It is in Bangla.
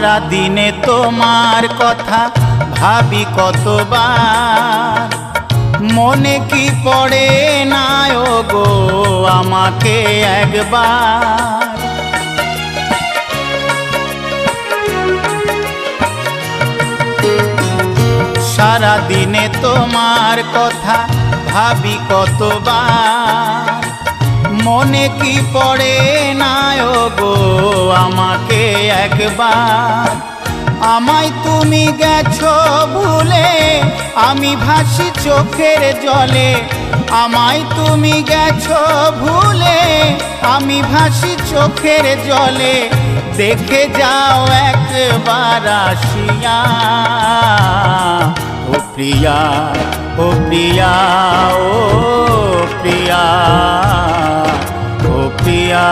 সারা দিনে তোমার কথা ভাবি কতবার, মনে কি পড়ে না গো আমাকে একবার। সারা দিনে তোমার কথা ভাবি কতবার, মনে কি পড়ে না গো আমাকে একবার। আমায় তুমি গেছো ভুলে, আমি ভাসি চোখের জলে। আমায় তুমি গেছো ভুলে, আমি ভাসি চোখের জলে। দেখে যাও একবার আসিয়া, ও প্রিয়া, ও প্রিয়া, ও প্রিয়া, ও প্রিয়া।